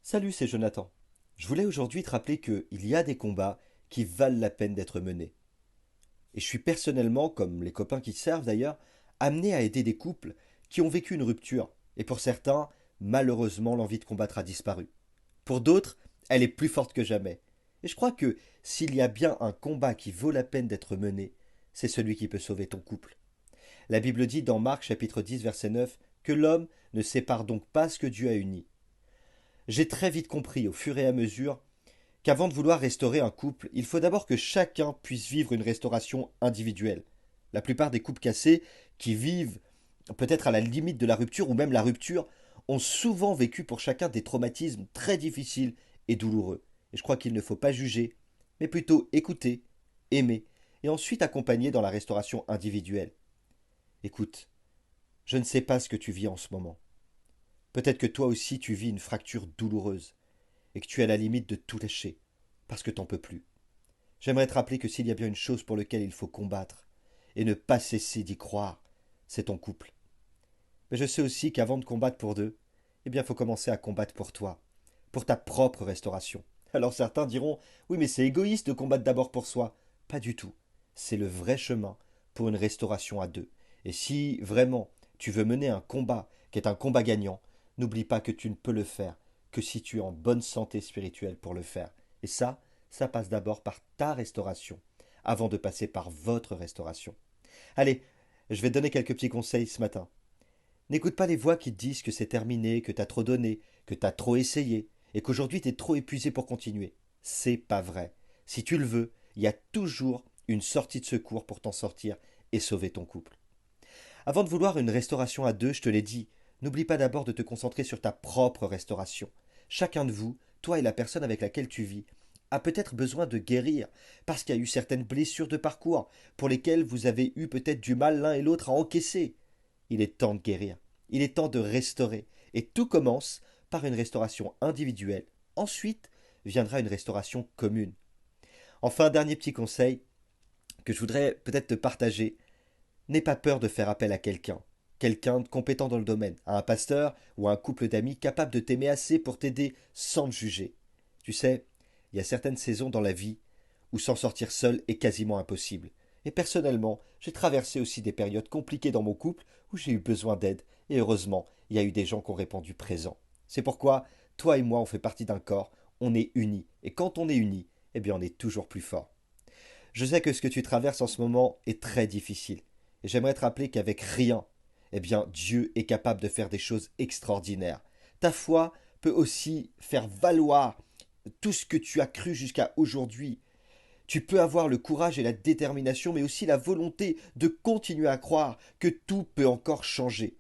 Salut, c'est Jonathan. Je voulais aujourd'hui te rappeler qu'il y a des combats qui valent la peine d'être menés. Et je suis personnellement, comme les copains qui servent d'ailleurs, amené à aider des couples qui ont vécu une rupture. Et pour certains, malheureusement, l'envie de combattre a disparu. Pour d'autres, elle est plus forte que jamais. Et je crois que s'il y a bien un combat qui vaut la peine d'être mené, c'est celui qui peut sauver ton couple. La Bible dit dans Marc chapitre 10 verset 9 que l'homme ne sépare donc pas ce que Dieu a uni. J'ai très vite compris au fur et à mesure qu'avant de vouloir restaurer un couple, il faut d'abord que chacun puisse vivre une restauration individuelle. La plupart des couples cassés qui vivent peut-être à la limite de la rupture ou même la rupture ont souvent vécu pour chacun des traumatismes très difficiles et douloureux. Et je crois qu'il ne faut pas juger, mais plutôt écouter, aimer et ensuite accompagner dans la restauration individuelle. Écoute, je ne sais pas ce que tu vis en ce moment. Peut-être que toi aussi tu vis une fracture douloureuse et que tu es à la limite de tout lâcher, parce que t'en peux plus. J'aimerais te rappeler que s'il y a bien une chose pour laquelle il faut combattre, et ne pas cesser d'y croire, c'est ton couple. Mais je sais aussi qu'avant de combattre pour deux, eh bien, il faut commencer à combattre pour toi, pour ta propre restauration. Alors certains diront, oui, mais c'est égoïste de combattre d'abord pour soi. Pas du tout. C'est le vrai chemin pour une restauration à deux. Et si vraiment tu veux mener un combat qui est un combat gagnant, n'oublie pas que tu ne peux le faire que si tu es en bonne santé spirituelle pour le faire. Et ça passe d'abord par ta restauration, avant de passer par votre restauration. Allez, je vais te donner quelques petits conseils ce matin. N'écoute pas les voix qui te disent que c'est terminé, que t'as trop donné, que t'as trop essayé, et qu'aujourd'hui t'es trop épuisé pour continuer. C'est pas vrai. Si tu le veux, il y a toujours une sortie de secours pour t'en sortir et sauver ton couple. Avant de vouloir une restauration à deux, je te l'ai dit, n'oublie pas d'abord de te concentrer sur ta propre restauration. Chacun de vous, toi et la personne avec laquelle tu vis, a peut-être besoin de guérir, parce qu'il y a eu certaines blessures de parcours, pour lesquelles vous avez eu peut-être du mal l'un et l'autre à encaisser. Il est temps de guérir, il est temps de restaurer, et tout commence par une restauration individuelle. Ensuite viendra une restauration commune. Enfin, dernier petit conseil que je voudrais peut-être te partager, n'aie pas peur de faire appel à quelqu'un de compétent dans le domaine, à un pasteur ou à un couple d'amis capable de t'aimer assez pour t'aider sans te juger. Tu sais, il y a certaines saisons dans la vie où s'en sortir seul est quasiment impossible. Et personnellement, j'ai traversé aussi des périodes compliquées dans mon couple où j'ai eu besoin d'aide, et heureusement, il y a eu des gens qui ont répondu présent. C'est pourquoi, toi et moi, on fait partie d'un corps, on est unis, et quand on est unis, eh bien on est toujours plus fort. Je sais que ce que tu traverses en ce moment est très difficile. Et j'aimerais te rappeler qu'avec rien, eh bien, Dieu est capable de faire des choses extraordinaires. Ta foi peut aussi faire valoir tout ce que tu as cru jusqu'à aujourd'hui. Tu peux avoir le courage et la détermination, mais aussi la volonté de continuer à croire que tout peut encore changer.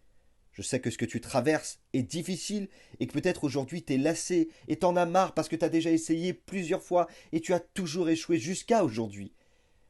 Je sais que ce que tu traverses est difficile et que peut-être aujourd'hui t'es lassé et t'en as marre parce que t'as déjà essayé plusieurs fois et tu as toujours échoué jusqu'à aujourd'hui.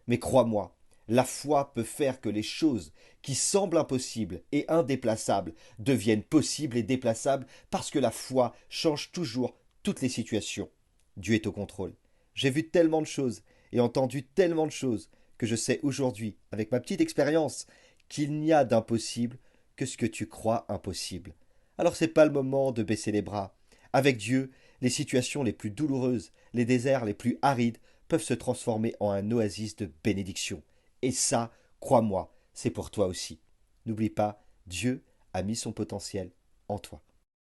Mais crois-moi, la foi peut faire que les choses qui semblent impossibles et indéplaçables deviennent possibles et déplaçables parce que la foi change toujours toutes les situations. Dieu est au contrôle. J'ai vu tellement de choses et entendu tellement de choses que je sais aujourd'hui, avec ma petite expérience, qu'il n'y a d'impossible que ce que tu crois impossible. Alors c'est pas le moment de baisser les bras. Avec Dieu, les situations les plus douloureuses, les déserts les plus arides peuvent se transformer en un oasis de bénédiction. Et ça, crois-moi, c'est pour toi aussi. N'oublie pas, Dieu a mis son potentiel en toi.